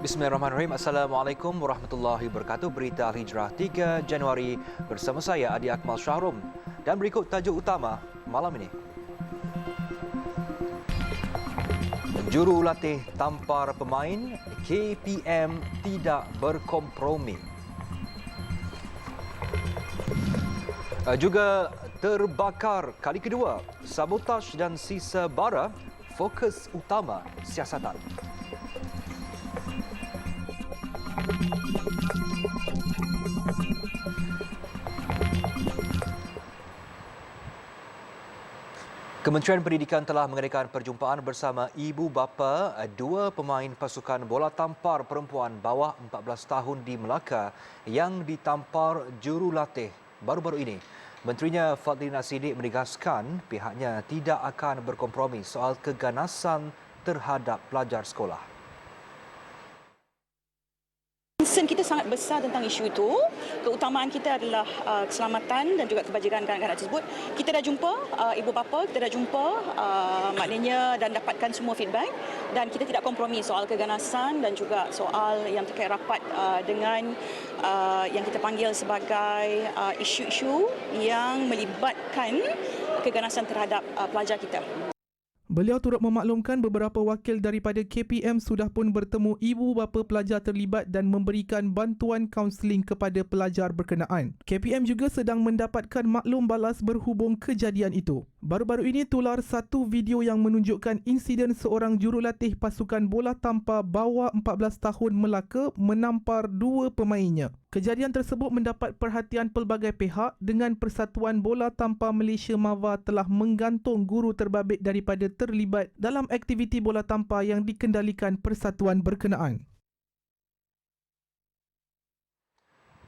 Bismillahirrahmanirrahim. Assalamualaikum warahmatullahi wabarakatuh. Berita Al-Hijrah 3 Januari bersama saya Adi Akmal Syahrum. Dan berikut tajuk utama malam ini. Jurulatih tampar pemain, KPM tidak berkompromi. Juga terbakar kali kedua, sabotaj dan sisa bara fokus utama siasatan. Kementerian Pendidikan telah mengadakan perjumpaan bersama ibu bapa dua pemain pasukan bola tampar perempuan bawah 14 tahun di Melaka yang ditampar jurulatih baru-baru ini. Menterinya Fadlina Siddiq menegaskan pihaknya tidak akan berkompromi soal keganasan terhadap pelajar sekolah. Concern kita sangat besar tentang isu itu. Keutamaan kita adalah keselamatan dan juga kebajikan kanak-kanak tersebut. Kita dah jumpa ibu bapa, kita dah jumpa maknanya dan dapatkan semua feedback, dan kita tidak kompromi soal keganasan dan juga soal yang terkait rapat dengan yang kita panggil sebagai isu-isu yang melibatkan keganasan terhadap pelajar kita. Beliau turut memaklumkan beberapa wakil daripada KPM sudah pun bertemu ibu bapa pelajar terlibat dan memberikan bantuan kaunseling kepada pelajar berkenaan. KPM juga sedang mendapatkan maklum balas berhubung kejadian itu. Baru-baru ini tular satu video yang menunjukkan insiden seorang jurulatih pasukan bola tampar bawah 14 tahun Melaka menampar dua pemainnya. Kejadian tersebut mendapat perhatian pelbagai pihak dengan Persatuan Bola Tampar Malaysia MAVA telah menggantung guru terbabit daripada terlibat dalam aktiviti bola tampar yang dikendalikan persatuan berkenaan.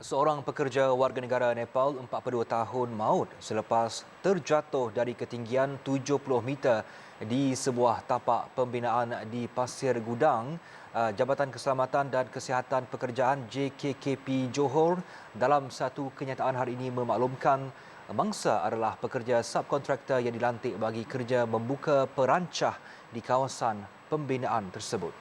Seorang pekerja warga negara Nepal 42 tahun maut selepas terjatuh dari ketinggian 70 meter di sebuah tapak pembinaan di Pasir Gudang. Jabatan Keselamatan dan Kesihatan Pekerjaan JKKP Johor dalam satu kenyataan hari ini memaklumkan mangsa adalah pekerja subkontraktor yang dilantik bagi kerja membuka perancah di kawasan pembinaan tersebut.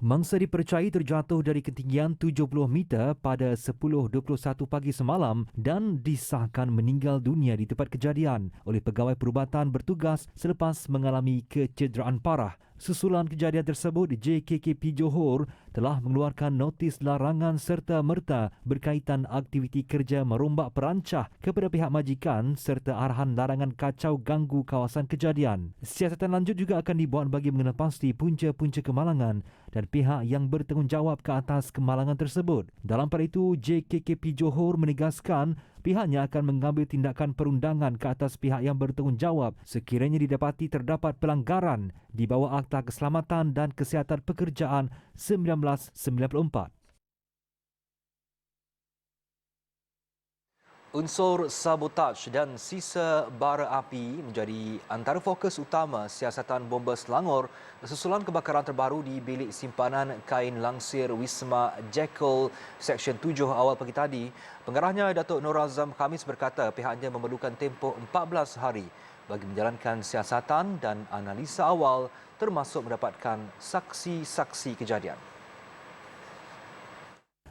Mangsa dipercayai terjatuh dari ketinggian 70 meter pada 10.21 pagi semalam dan disahkan meninggal dunia di tempat kejadian oleh pegawai perubatan bertugas selepas mengalami kecederaan parah. Susulan kejadian tersebut, JKKP Johor telah mengeluarkan notis larangan serta-merta berkaitan aktiviti kerja merombak perancah kepada pihak majikan serta arahan larangan kacau ganggu kawasan kejadian. Siasatan lanjut juga akan dibuat bagi mengenal pasti punca-punca kemalangan dan pihak yang bertanggungjawab ke atas kemalangan tersebut. Dalam pada itu, JKKP Johor menegaskan pihaknya akan mengambil tindakan perundangan ke atas pihak yang bertanggungjawab sekiranya didapati terdapat pelanggaran di bawah Akta Keselamatan dan Kesihatan Pekerjaan 1994. Unsur sabotaj dan sisa bara api menjadi antara fokus utama siasatan bomba Selangor susulan kebakaran terbaru di bilik simpanan kain langsir Wisma Jekyll Seksyen 7 awal pagi tadi. Pengarahnya Datuk Nur Azam Khamis berkata pihaknya memerlukan tempoh 14 hari bagi menjalankan siasatan dan analisa awal termasuk mendapatkan saksi-saksi kejadian.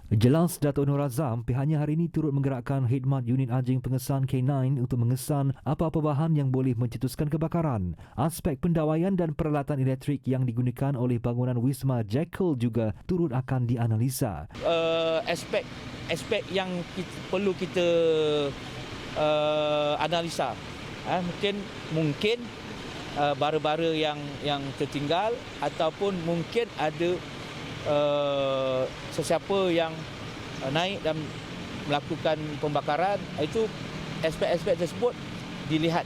Jelas Datuk Nur Azam, pihaknya hari ini turut menggerakkan khidmat unit anjing pengesan K9 untuk mengesan apa-apa bahan yang boleh mencetuskan kebakaran. Aspek pendawaian dan peralatan elektrik yang digunakan oleh bangunan Wisma Jekyll juga turut akan dianalisa. Aspek yang perlu kita analisa. Mungkin bara-bara yang tertinggal ataupun mungkin ada sesiapa yang naik dan melakukan pembakaran. Itu aspek-aspek tersebut dilihat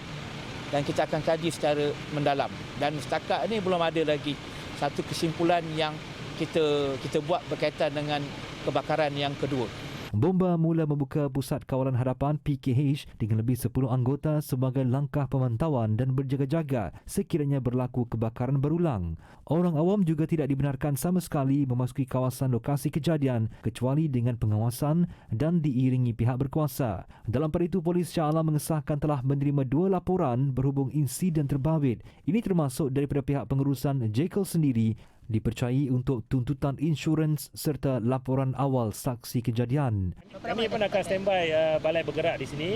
dan kita akan kaji secara mendalam, dan setakat ini belum ada lagi satu kesimpulan yang kita buat berkaitan dengan kebakaran yang kedua. Bomba mula membuka pusat kawalan hadapan PKH dengan lebih 10 anggota sebagai langkah pemantauan dan berjaga-jaga sekiranya berlaku kebakaran berulang. Orang awam juga tidak dibenarkan sama sekali memasuki kawasan lokasi kejadian kecuali dengan pengawasan dan diiringi pihak berkuasa. Dalam pada itu, Polis Shah Alam mengesahkan telah menerima 2 laporan berhubung insiden terbabit. Ini termasuk daripada pihak pengurusan Jekyll sendiri dipercayai untuk tuntutan insurans serta laporan awal saksi kejadian. Kami pun akan standby balai bergerak di sini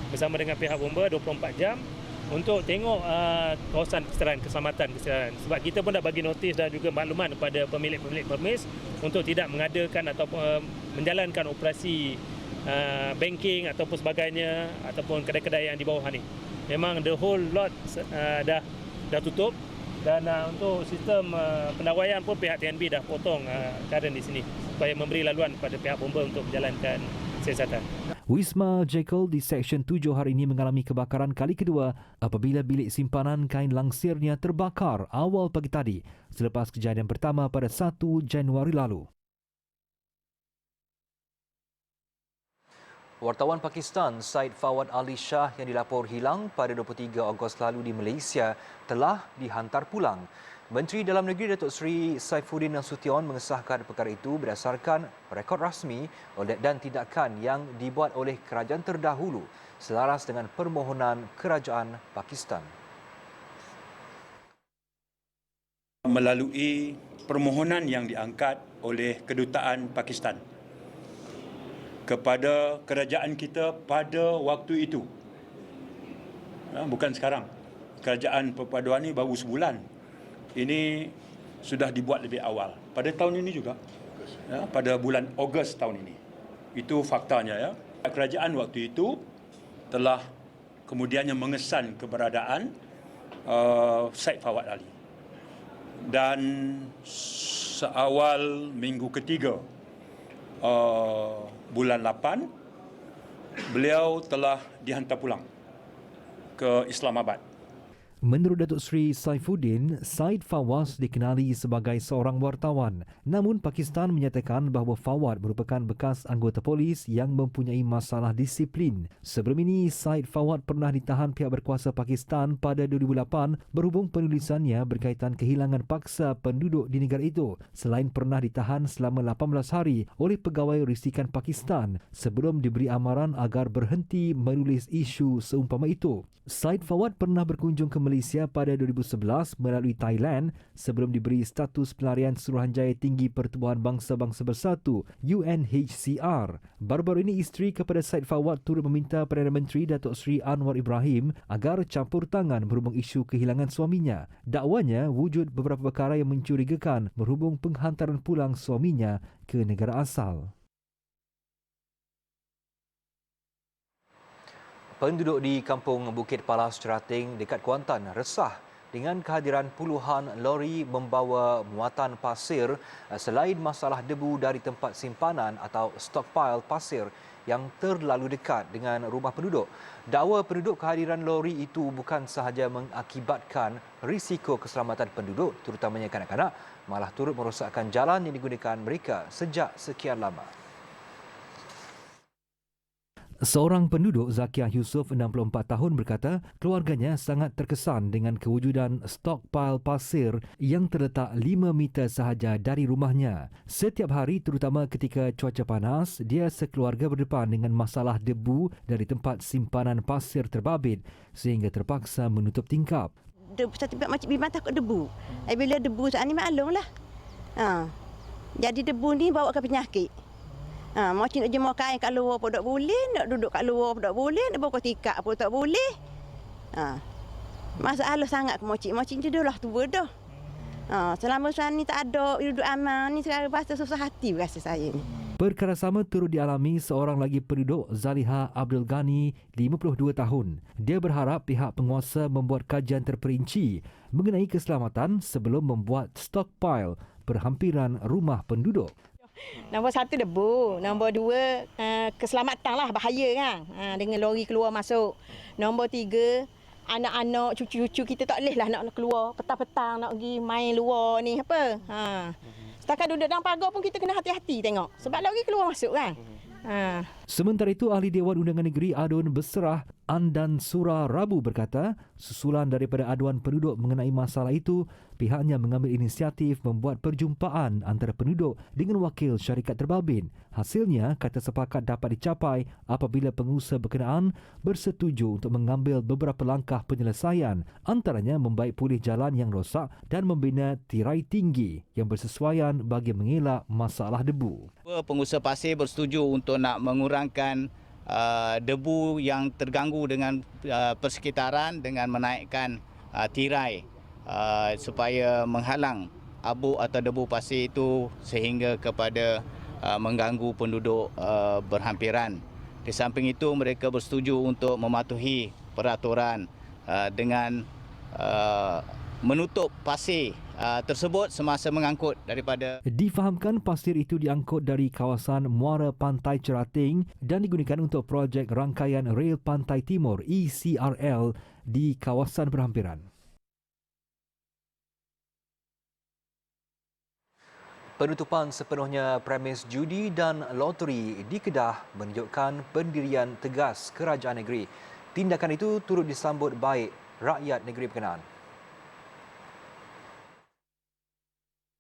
bersama dengan pihak bomba 24 jam untuk tengok kawasan keselamatan. Sebab kita pun dah bagi notis dan juga makluman kepada pemilik-pemilik permis untuk tidak mengadakan atau menjalankan operasi banking ataupun sebagainya ataupun kedai-kedai yang di bawah ni. Memang the whole lot dah tutup dan untuk sistem pendawaian pun pihak TNB dah potong karen di sini supaya memberi laluan kepada pihak bomba untuk menjalankan siasatan. Wisma Jekyll di Seksyen 7 hari ini mengalami kebakaran kali kedua apabila bilik simpanan kain langsirnya terbakar awal pagi tadi selepas kejadian pertama pada 1 Januari lalu. Wartawan Pakistan Syed Fawad Ali Shah yang dilapor hilang pada 23 Ogos lalu di Malaysia telah dihantar pulang. Menteri Dalam Negeri Datuk Seri Saifuddin Nasution mengesahkan perkara itu berdasarkan rekod rasmi dan tindakan yang dibuat oleh kerajaan terdahulu selaras dengan permohonan kerajaan Pakistan. Melalui permohonan yang diangkat oleh Kedutaan Pakistan kepada kerajaan kita pada waktu itu, bukan sekarang. Kerajaan perpaduan ini baru sebulan. Ini sudah dibuat lebih awal. Pada tahun ini juga, pada bulan Ogos tahun ini. Itu faktanya. Ya. Kerajaan waktu itu telah kemudiannya mengesan keberadaan Syed Fawad Ali. Dan seawal minggu ketiga bulan 8, beliau telah dihantar pulang ke Islamabad. Menurut Datuk Seri Saifuddin, Syed Fawaz dikenali sebagai seorang wartawan. Namun Pakistan menyatakan bahawa Fawad merupakan bekas anggota polis yang mempunyai masalah disiplin. Sebelum ini, Syed Fawad pernah ditahan pihak berkuasa Pakistan pada 2008 berhubung penulisannya berkaitan kehilangan paksa penduduk di negara itu. Selain pernah ditahan selama 18 hari oleh pegawai risikan Pakistan sebelum diberi amaran agar berhenti menulis isu seumpama itu. Syed Fawad pernah berkunjung ke Malaysia pada 2011 melalui Thailand sebelum diberi status pelarian Suruhanjaya Tinggi Pertubuhan Bangsa-Bangsa Bersatu UNHCR. Baru-baru ini isteri kepada Syed Fawad turut meminta Perdana Menteri Datuk Seri Anwar Ibrahim agar campur tangan berhubung isu kehilangan suaminya. Dakwanya wujud beberapa perkara yang mencurigakan berhubung penghantaran pulang suaminya ke negara asal. Penduduk di kampung Bukit Palas Cerating dekat Kuantan resah dengan kehadiran puluhan lori membawa muatan pasir selain masalah debu dari tempat simpanan atau stockpile pasir yang terlalu dekat dengan rumah penduduk. Dakwa penduduk kehadiran lori itu bukan sahaja mengakibatkan risiko keselamatan penduduk terutamanya kanak-kanak, malah turut merosakkan jalan yang digunakan mereka sejak sekian lama. Seorang penduduk, Zakiah Yusof, 64 tahun berkata keluarganya sangat terkesan dengan kewujudan stockpile pasir yang terletak 5 meter sahaja dari rumahnya. Setiap hari, terutama ketika cuaca panas, dia sekeluarga berdepan dengan masalah debu dari tempat simpanan pasir terbabit sehingga terpaksa menutup tingkap. Macam memang takut debu. Bila debu saat ni maklumlah. Jadi debu ni bawa ke penyakit. Macam nak jemur kain kat luar pun tak boleh, nak duduk kat luar pun tak boleh, nak bawa tikar pun tak boleh. Masalah sangat ke mocik. Mocik ni dah lah tua dah. Selama sekarang ni tak ada duduk aman ni, sekarang rasa susah hati rasa saya ni. Perkara sama turut dialami seorang lagi penduduk, Zaliha Abdul Ghani, 52 tahun. Dia berharap pihak penguasa membuat kajian terperinci mengenai keselamatan sebelum membuat stockpile berhampiran rumah penduduk. Nombor 1 debu, nombor 2 keselamatan lah, bahaya kan dengan lori keluar masuk. Nombor 3 anak-anak, cucu-cucu kita tak boleh lah nak keluar petang-petang nak pergi main luar ni apa. Setakat duduk dalam pagar pun kita kena hati-hati tengok sebab lori keluar masuk kan. Sementara itu, Ahli Dewan Undangan Negeri Adun berserah Andan Surah Rabu berkata, susulan daripada aduan penduduk mengenai masalah itu, pihaknya mengambil inisiatif membuat perjumpaan antara penduduk dengan wakil syarikat terbabit. Hasilnya, kata sepakat dapat dicapai apabila pengusaha berkenaan bersetuju untuk mengambil beberapa langkah penyelesaian, antaranya membaik pulih jalan yang rosak dan membina tirai tinggi yang bersesuaian bagi mengelak masalah debu. Pengusaha pasir bersetuju untuk nak mengurangkan debu yang terganggu dengan persekitaran dengan menaikkan tirai supaya menghalang abu atau debu pasir itu sehingga kepada mengganggu penduduk berhampiran. Di samping itu mereka bersetuju untuk mematuhi peraturan dengan menutup pasir tersebut semasa mengangkut daripada. Difahamkan pasir itu diangkut dari kawasan Muara Pantai Cerating dan digunakan untuk projek rangkaian Rel Pantai Timur ECRL di kawasan berhampiran. Penutupan sepenuhnya premis judi dan loteri di Kedah menunjukkan pendirian tegas kerajaan negeri. Tindakan itu turut disambut baik rakyat negeri berkenaan.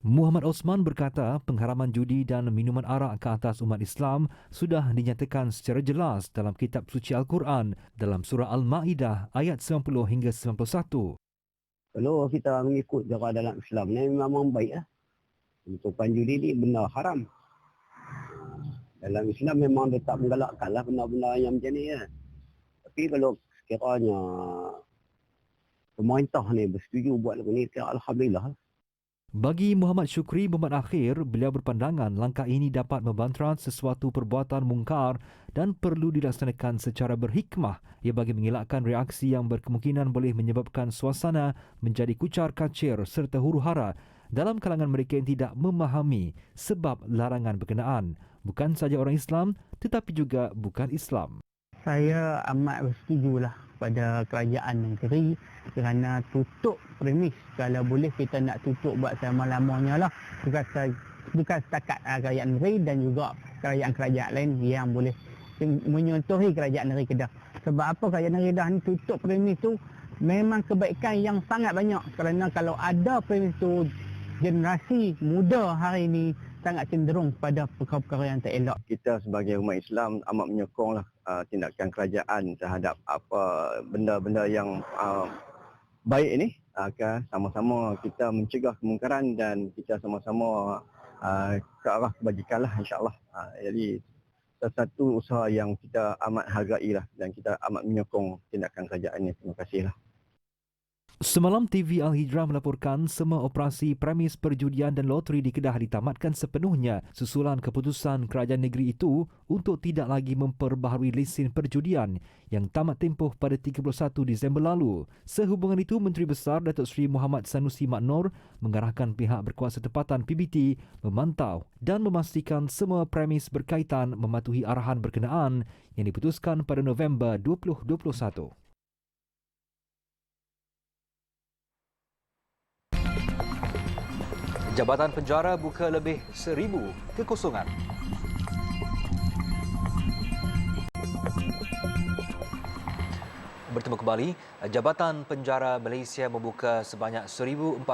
Muhammad Osman berkata pengharaman judi dan minuman arak ke atas umat Islam sudah dinyatakan secara jelas dalam kitab suci Al-Quran dalam surah Al-Ma'idah ayat 90 hingga 91. Kalau kita mengikut cara dalam Islam ni memang baiklah. Penutupan judi ni benda haram. Dalam Islam memang dia tak menggalakkanlah benda-benda yang macam ni. Tapi kalau sekiranya pemerintah ni bersetuju buat lagu ni, alhamdulillah. Bagi Muhammad Syukri Muhammad Akhir, beliau berpandangan langkah ini dapat membantras sesuatu perbuatan mungkar dan perlu dilaksanakan secara berhikmah ia bagi mengelakkan reaksi yang berkemungkinan boleh menyebabkan suasana menjadi kucar-kacir serta huru-hara dalam kalangan mereka yang tidak memahami sebab larangan berkenaan. Bukan saja orang Islam tetapi juga bukan Islam. Saya amat bersetujulah pada kerajaan negeri kerana tutup premis. Kalau boleh kita nak tutup buat selama-lamanya lah. Bukan setakat kerajaan negeri dan juga kerajaan-kerajaan lain yang boleh menyontohi kerajaan negeri Kedah. Sebab apa kerajaan negeri Kedah ni tutup premis tu memang kebaikan yang sangat banyak. Kerana kalau ada premis tu, generasi muda hari ini sangat cenderung pada perkara-perkara yang tak elok. Kita sebagai umat Islam amat menyokonglah tindakan kerajaan terhadap apa benda-benda yang baik ini. Sama-sama kita mencegah kemungkaran dan kita sama-sama ke arah kebajikan lah, insyaAllah. Jadi satu usaha yang kita amat hargai lah dan kita amat menyokong tindakan kerajaan ini. Terima kasih lah. Semalam TV Al-Hijrah melaporkan semua operasi premis perjudian dan loteri di Kedah ditamatkan sepenuhnya susulan keputusan kerajaan negeri itu untuk tidak lagi memperbaharui lesen perjudian yang tamat tempoh pada 31 Disember lalu. Sehubungan itu, Menteri Besar Datuk Seri Muhammad Sanusi Mak Noor mengarahkan pihak berkuasa tempatan PBT memantau dan memastikan semua premis berkaitan mematuhi arahan berkenaan yang diputuskan pada November 2021. Jabatan Penjara buka lebih 1,000 kekosongan. Bertemu kembali, Jabatan Penjara Malaysia membuka sebanyak 1,480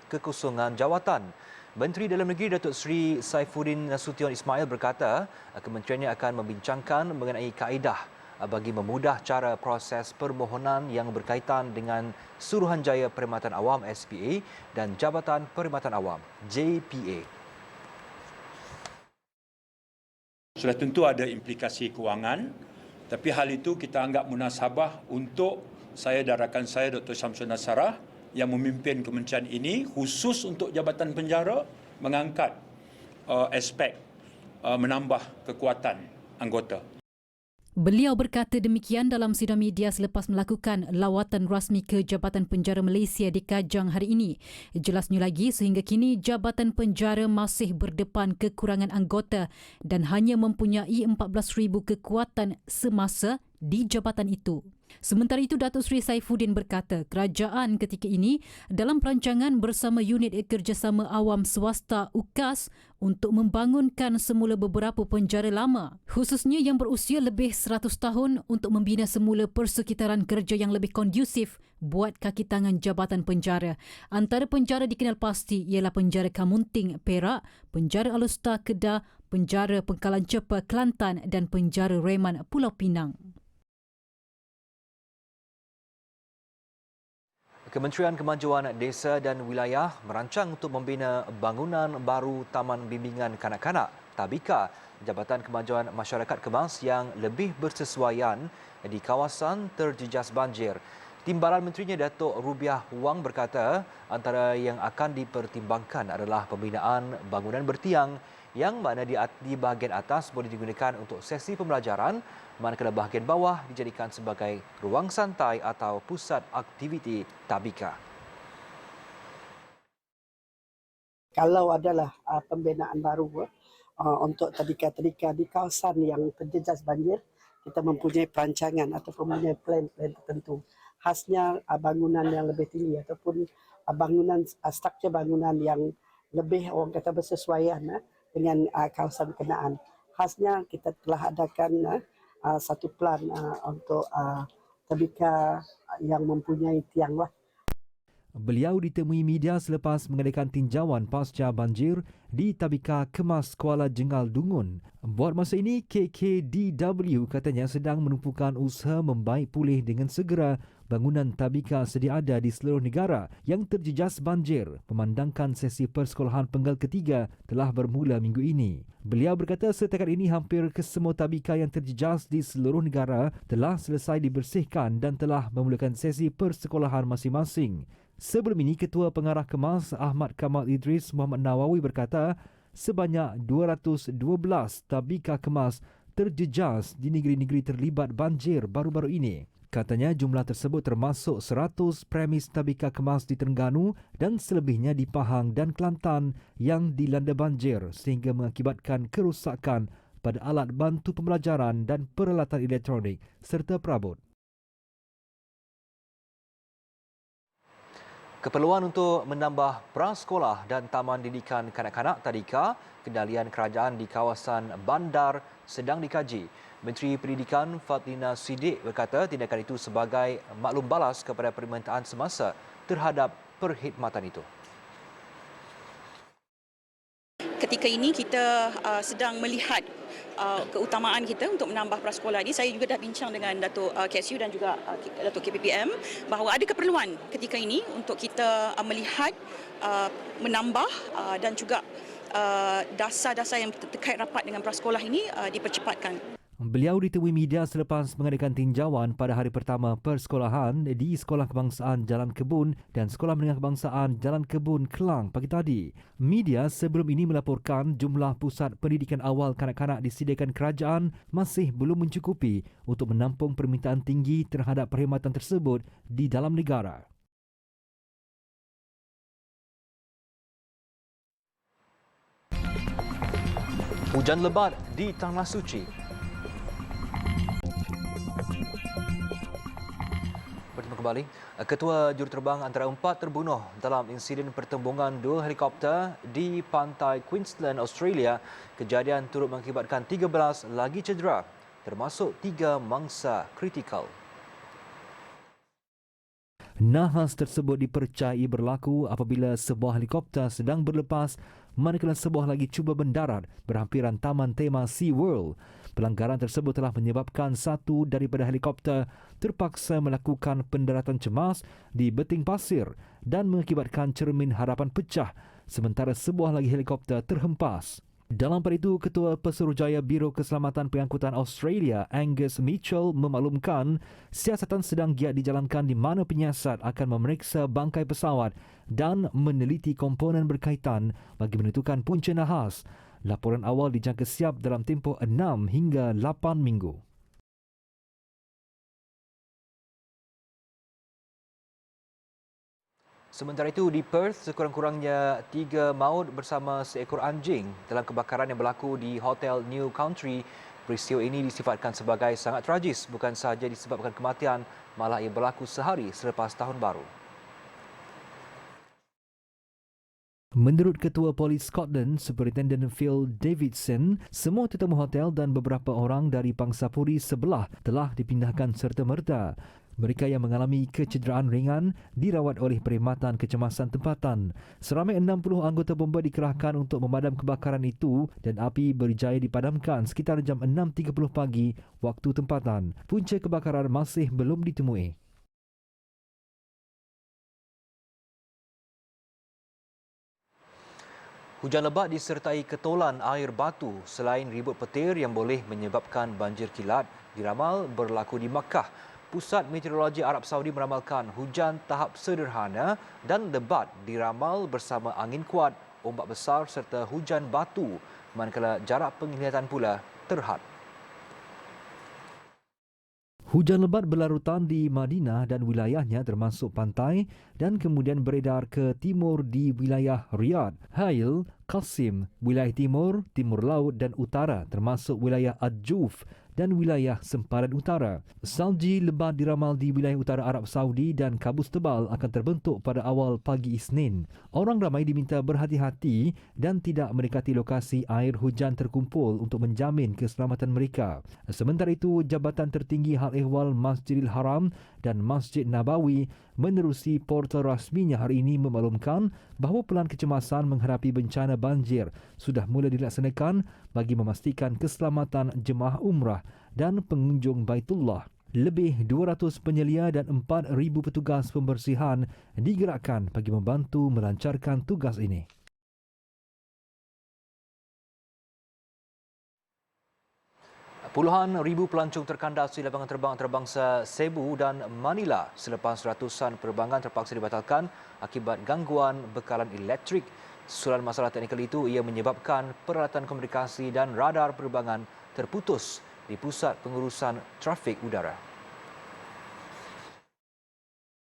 kekosongan jawatan. Menteri Dalam Negeri Datuk Seri Saifuddin Nasution Ismail berkata, kementeriannya akan membincangkan mengenai kaedah bagi memudah cara proses permohonan yang berkaitan dengan Suruhanjaya Perkhidmatan Awam SPA dan Jabatan Perkhidmatan Awam JPA. Sudah tentu ada implikasi kewangan, tapi hal itu kita anggap munasabah untuk saya dan rakan saya Dr. Syamsul Nasarah yang memimpin kementerian ini khusus untuk Jabatan Penjara mengangkat aspek menambah kekuatan anggota. Beliau berkata demikian dalam sidang media selepas melakukan lawatan rasmi ke Jabatan Penjara Malaysia di Kajang hari ini. Jelasnya lagi, sehingga kini Jabatan Penjara masih berdepan kekurangan anggota dan hanya mempunyai 14,000 kekuatan semasa di jabatan itu. Sementara itu, Datuk Seri Saifuddin berkata kerajaan ketika ini dalam perancangan bersama unit kerjasama awam swasta UKAS untuk membangunkan semula beberapa penjara lama, khususnya yang berusia lebih 100 tahun untuk membina semula persekitaran kerja yang lebih kondusif buat kaki tangan Jabatan Penjara. Antara penjara dikenal pasti ialah Penjara Kamunting, Perak, Penjara Alustar, Kedah, Penjara Pengkalan Cepa, Kelantan dan Penjara Reman, Pulau Pinang. Kementerian Kemajuan Desa dan Wilayah merancang untuk membina bangunan baru Taman Bimbingan Kanak-kanak Tabika Jabatan Kemajuan Masyarakat Kemas yang lebih bersesuaian di kawasan terjejas banjir. Timbalan Menterinya Datuk Rubiah Wang berkata antara yang akan dipertimbangkan adalah pembinaan bangunan bertiang yang mana di bahagian atas boleh digunakan untuk sesi pembelajaran, manakala bahagian bawah dijadikan sebagai ruang santai atau pusat aktiviti tabika. Kalau adalah pembinaan baru untuk tabika-tabika di kawasan yang terjejas banjir, kita mempunyai perancangan atau mempunyai plan tertentu. Khasnya bangunan yang lebih tinggi ataupun bangunan struktur bangunan yang lebih orang kata bersesuaian dengan kawasan kenaan. Khasnya kita telah adakan satu plan untuk tabika yang mempunyai tiang lah. Beliau ditemui media selepas mengadakan tinjauan pasca banjir di Tabika Kemas Kuala Jengal Dungun. Buat masa ini, KKDW katanya sedang menumpukan usaha membaik pulih dengan segera bangunan tabika sedia ada di seluruh negara yang terjejas banjir, memandangkan sesi persekolahan penggal ketiga telah bermula minggu ini. Beliau berkata setakat ini hampir kesemua tabika yang terjejas di seluruh negara telah selesai dibersihkan dan telah memulakan sesi persekolahan masing-masing. Sebelum ini, Ketua Pengarah Kemas Ahmad Kamal Idris Muhammad Nawawi berkata sebanyak 212 tabika Kemas terjejas di negeri-negeri terlibat banjir baru-baru ini. Katanya jumlah tersebut termasuk 100 premis tabika Kemas di Terengganu dan selebihnya di Pahang dan Kelantan yang dilanda banjir sehingga mengakibatkan kerusakan pada alat bantu pembelajaran dan peralatan elektronik serta perabot. Keperluan untuk menambah prasekolah dan taman didikan kanak-kanak tadika kendalian kerajaan di kawasan bandar sedang dikaji. Menteri Pendidikan Fadlina Siddiq berkata tindakan itu sebagai maklum balas kepada permintaan semasa terhadap perkhidmatan itu. Ketika ini kita sedang melihat keutamaan kita untuk menambah prasekolah ini. Saya juga dah bincang dengan Datuk KSU dan juga Datuk KPPM bahawa ada keperluan ketika ini untuk kita melihat menambah dan juga dasar-dasar yang terkait rapat dengan prasekolah ini dipercepatkan. Beliau ditemui media selepas mengadakan tinjauan pada hari pertama persekolahan di Sekolah Kebangsaan Jalan Kebun dan Sekolah Menengah Kebangsaan Jalan Kebun Kelang pagi tadi. Media sebelum ini melaporkan jumlah pusat pendidikan awal kanak-kanak disediakan kerajaan masih belum mencukupi untuk menampung permintaan tinggi terhadap perkhidmatan tersebut di dalam negara. Hujan lebat di Tanah Suci. Bertemu kembali. Ketua Juruterbang antara 4 terbunuh dalam insiden pertembungan 2 helikopter di pantai Queensland, Australia. Kejadian turut mengakibatkan 13 lagi cedera, termasuk 3 mangsa kritikal. Nahas tersebut dipercayai berlaku apabila sebuah helikopter sedang berlepas manakala sebuah lagi cuba mendarat berhampiran taman tema SeaWorld. Pelanggaran tersebut telah menyebabkan satu daripada helikopter terpaksa melakukan pendaratan cemas di beting pasir dan mengakibatkan cermin harapan pecah sementara sebuah lagi helikopter terhempas. Dalam pada itu, Ketua Pesuruhjaya Biro Keselamatan Pengangkutan Australia, Angus Mitchell, memaklumkan siasatan sedang giat dijalankan di mana penyiasat akan memeriksa bangkai pesawat dan meneliti komponen berkaitan bagi menentukan punca nahas. Laporan awal dijangka siap dalam tempoh 6 hingga 8 minggu. Sementara itu, di Perth, sekurang-kurangnya 3 maut bersama seekor anjing dalam kebakaran yang berlaku di Hotel New Country Peristiwa ini disifatkan sebagai sangat tragis, bukan sahaja disebabkan kematian, malah ia berlaku sehari selepas Tahun Baru. Menurut Ketua Polis Scotland, Superintendent Phil Davidson, semua tetamu hotel dan beberapa orang dari pangsapuri sebelah telah dipindahkan serta-merta. Mereka yang mengalami kecederaan ringan dirawat oleh Perkhidmatan Kecemasan Tempatan. Seramai 60 anggota bomba dikerahkan untuk memadam kebakaran itu dan api berjaya dipadamkan sekitar jam 6.30 pagi waktu tempatan. Punca kebakaran masih belum ditemui. Hujan lebat disertai ketolan air batu selain ribut petir yang boleh menyebabkan banjir kilat diramal berlaku di Makkah. Pusat Meteorologi Arab Saudi meramalkan hujan tahap sederhana dan lebat diramal bersama angin kuat, ombak besar serta hujan batu, manakala jarak penglihatan pula terhad. Hujan lebat berlarutan di Madinah dan wilayahnya termasuk pantai dan kemudian beredar ke timur di wilayah Riyadh, Hail, Qasim, wilayah timur, timur laut dan utara termasuk wilayah Ad-Juf dan wilayah sempadan utara. Salji lebat diramal di wilayah utara Arab Saudi dan kabus tebal akan terbentuk pada awal pagi Isnin. Orang ramai diminta berhati-hati dan tidak mendekati lokasi air hujan terkumpul untuk menjamin keselamatan mereka. Sementara itu, Jabatan Tertinggi Hal Ehwal Masjidil Haram dan Masjid Nabawi menerusi portal rasminya hari ini memaklumkan bahawa pelan kecemasan menghadapi bencana banjir sudah mula dilaksanakan bagi memastikan keselamatan jemaah umrah dan pengunjung Baitullah. Lebih 200 penyelia dan 4,000 petugas pembersihan digerakkan bagi membantu melancarkan tugas ini. Puluhan ribu pelancong terkandas di lapangan terbang antarabangsa Cebu dan Manila selepas ratusan penerbangan terpaksa dibatalkan akibat gangguan bekalan elektrik. Susulan masalah teknikal itu ia menyebabkan peralatan komunikasi dan radar penerbangan terputus di Pusat Pengurusan Trafik Udara.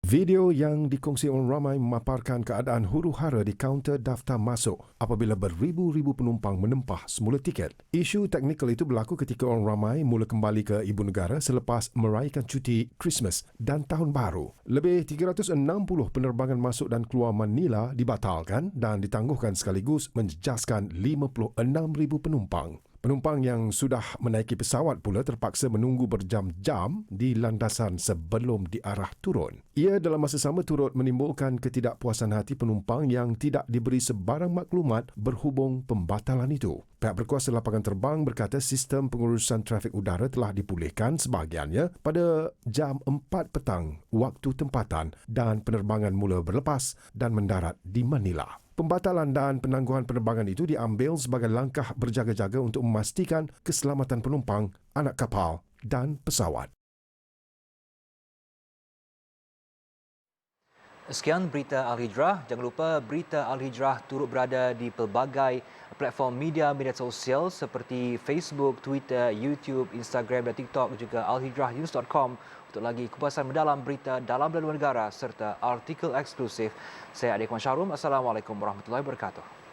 Video yang dikongsi orang ramai memaparkan keadaan huru-hara di kaunter daftar masuk apabila beribu-ribu penumpang menempah semula tiket. Isu teknikal itu berlaku ketika orang ramai mula kembali ke ibu negara selepas meraihkan cuti Christmas dan Tahun Baru. Lebih 360 penerbangan masuk dan keluar Manila dibatalkan dan ditangguhkan sekaligus menjejaskan 56,000 penumpang. Penumpang yang sudah menaiki pesawat pula terpaksa menunggu berjam-jam di landasan sebelum diarah turun. Ia dalam masa sama turut menimbulkan ketidakpuasan hati penumpang yang tidak diberi sebarang maklumat berhubung pembatalan itu. Pihak berkuasa lapangan terbang berkata sistem pengurusan trafik udara telah dipulihkan sebahagiannya pada jam 4 petang waktu tempatan dan penerbangan mula berlepas dan mendarat di Manila. Pembatalan dan penangguhan penerbangan itu diambil sebagai langkah berjaga-jaga untuk memastikan keselamatan penumpang, anak kapal dan pesawat. Sekian berita Al-Hijrah. Jangan lupa berita Al-Hijrah turut berada di pelbagai platform media sosial seperti Facebook, Twitter, YouTube, Instagram dan TikTok, juga alhijrahnews.com untuk lagi kupasan mendalam berita dalam dan luar negara serta artikel eksklusif. Saya Adik Wan Syarum. Assalamualaikum warahmatullahi wabarakatuh.